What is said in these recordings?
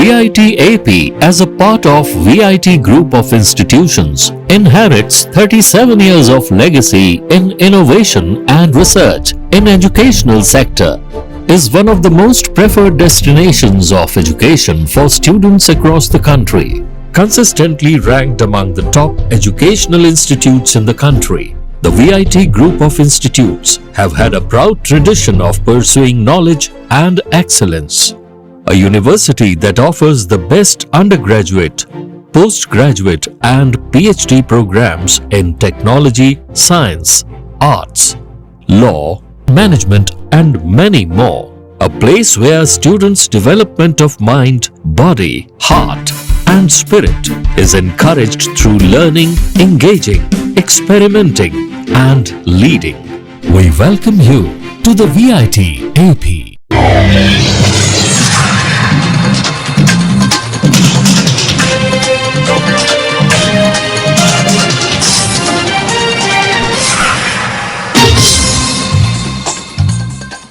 VIT AP, as a part of VIT Group of Institutions, inherits 37 years of legacy in innovation and research in educational sector, is one of the most preferred destinations of education for students across the country, consistently ranked among the top educational institutes in the country. The VIT Group of Institutes have had a proud tradition of pursuing knowledge and excellence. A university that offers the best undergraduate, postgraduate and PhD programs in technology, science, arts, law, management and many more. A place where students' development of mind, body, heart and spirit is encouraged through learning, engaging, experimenting and leading. We welcome you to the VIT AP.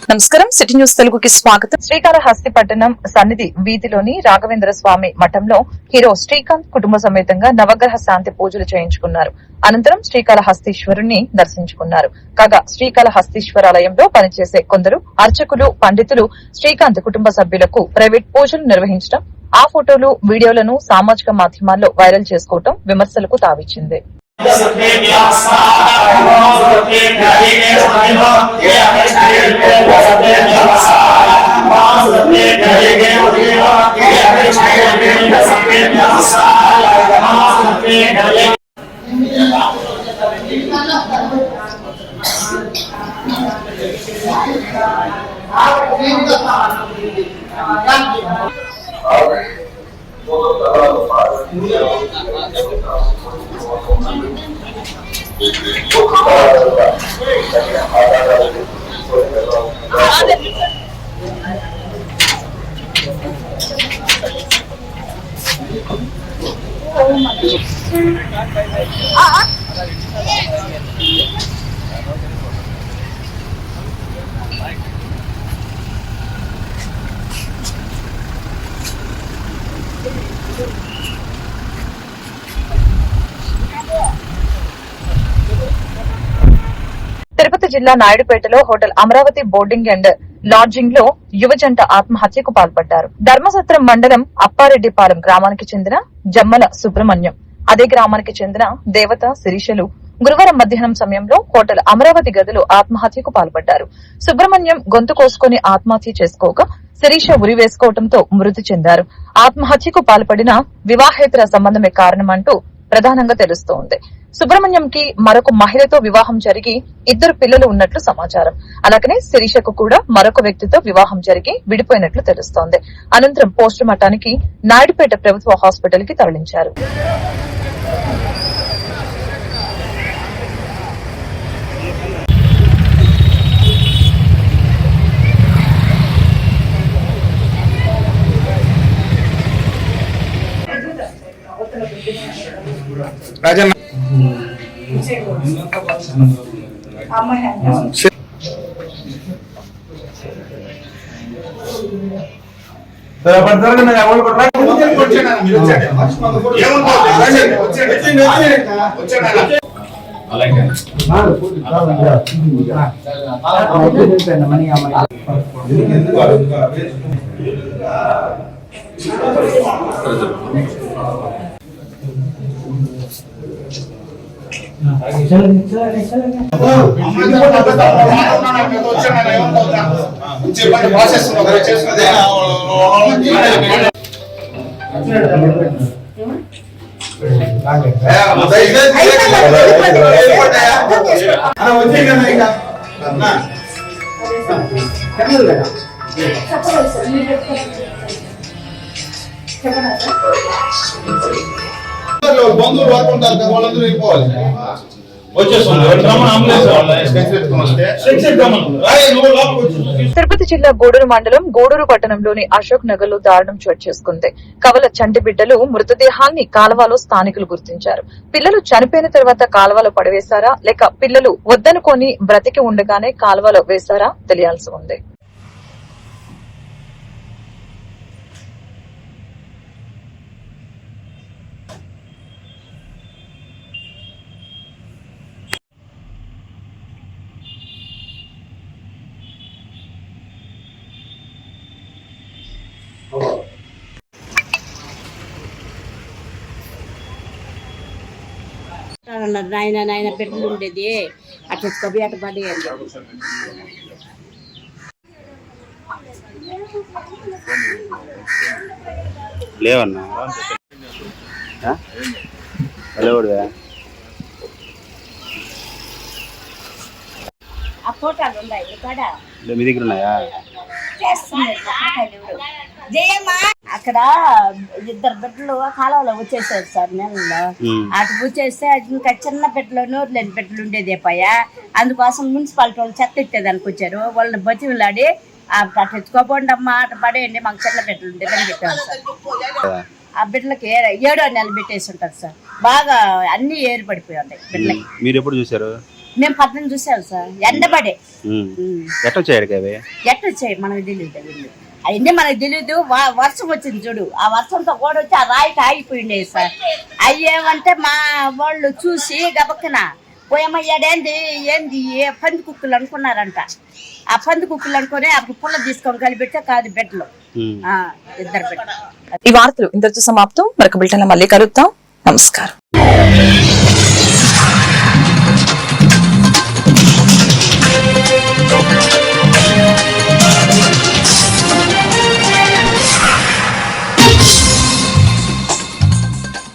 నమస్కారం. City news తెలుగుకి స్వాగతం. శ్రీకాళహస్తి పట్టణం సన్నిధి వీధిలోని రాఘవేంద్ర స్వామి మఠంలో hero Srikanth కుటుంబ సమేతంగా నవగ్రహ శాంతి పూజలు చేయించుకున్నారు. అనంతరం శ్రీకాళహస్తీశ్వరుణ్ణి దర్శించుకున్నారు. కాగా శ్రీకాళహస్తీశ్వరాలయంలో పనిచేసే కొందరు అర్చకులు, పండితులు శ్రీకాంత్ కుటుంబ సభ్యులకు ప్రైవేట్ పూజలు నిర్వహించడం, ఆ ఫోటోలు, వీడియోలను సామాజిక మాధ్యమాల్లో వైరల్ చేసుకోవడం విమర్శలకు తావిచ్చింది. తిరుపతి జిల్లా నాయుడుపేటలో hotel Amaravati boarding and lodging లో యువజంట ఆత్మహత్యకు పాల్పడ్డారు. ధర్మసత్రం మండలం అప్పారెడ్డిపాలెం గ్రామానికి చెందిన జమ్మల సుబ్రహ్మణ్యం, అదే గ్రామానికి చెందిన దేవత శిరీషలు గురువారం మధ్యాహ్నం సమయంలో హోటల్ అమరావతి గదిలో ఆత్మహత్యకు పాల్పడ్డారు. సుబ్రహ్మణ్యం గొంతు కోసుకుని ఆత్మహత్య చేసుకోగా శిరీష ఉరి వేసుకోవడంతో మృతి చెందారు. ఆత్మహత్యకు పాల్పడిన వివాహేతర సంబంధమే కారణమంటూ ప్రధానంగా తెలుస్తోంది. సుబ్రహ్మణ్యంకి మరొక మహిళతో వివాహం జరిగి 2 పిల్లలు ఉన్నట్లు సమాచారం. అలాగనే శిరీషకు కూడా మరొక వ్యక్తితో వివాహం జరిగి విడిపోయినట్లు తెలుస్తోంది. అనంతరం పోస్టు మార్టానికి నాయుడుపేట ప్రభుత్వ హాస్పిటల్ కి తరలించారు. బంధువులు వర్క్ ఉంటారు కదా, వాళ్ళందరూ వెళ్ళిపోవాలి. తిరుపతి జిల్లా గూడూరు మండలం గూడూరు పట్టణంలోని అశోక్ నగర్ లో దారుణం చోటు చేసుకుంది. కవల చంటి బిడ్డలు మృతదేహాన్ని కాలువలో స్థానికులు గుర్తించారు. పిల్లలు చనిపోయిన తర్వాత కాలువలో పడవేశారా లేక పిల్లలు వద్దనుకొని బ్రతికి ఉండగానే కాలువలో వేశారా తెలియాల్సి ఉంది. నాయన బిడ్డలు ఉండేది అట్లా ఎత్తుకోబి అట్ట పడేయండి. లేవన్నా లేవుడుగా ఆ ఫోటోలు ఉన్నాయి ఇక్కడ మీ దగ్గర ఉన్నాయా? అక్కడ ఇద్దరు బిడ్డలు కాలంలో వచ్చేసారు సార్ నెలలో. అటు వచ్చేస్తే ఇంకా చిన్న బిడ్డలు నోరు లేని బిడ్డలు ఉండేది పయ్యా. అందుకోసం మున్సిపాలిటీ వాళ్ళు చెత్త ఎత్తేదానికి వచ్చారు. వాళ్ళని బతిలాడి అట్లా తెచ్చుకోపోండి అమ్మా అట్లా పడేయండి మాకు చిన్న బిడ్డలు ఉండేదని పెట్టారు సార్. ఆ బిడ్డలకి 7వ నెల పెట్టేసి ఉంటారు సార్. బాగా అన్ని ఏరు పడిపోయి ఉంటాయి బిడ్డలకి. మీరు ఎప్పుడు చూసారు? మేము 18 చూసాం సార్. ఎండబడే ఎట్లా వచ్చాయి మనకు తెలియదు. అవన్నీ మనకు తెలీదు. వర్షం వచ్చింది చూడు, ఆ వర్షంతో కూడా వచ్చి ఆ రాయికి ఆగిపోయిండేది సార్. అయ్యేమంటే మా వాళ్ళు చూసి గబక్కన పోయమ్మయ్యాడేంది ఏంది పంది కుక్కలు అనుకున్నారంట. ఆ పంది కుక్కలు అనుకుని అప్పుడు పుల్ల తీసుకొని కలిపెట్టే కాదు బిడ్డలు, ఇద్దరు బిడ్డలు. ఈ వార్తలు ఇంతటితో సమాప్తం. మరొక బిల్టన్ మళ్ళీ కలుద్దాం. నమస్కారం.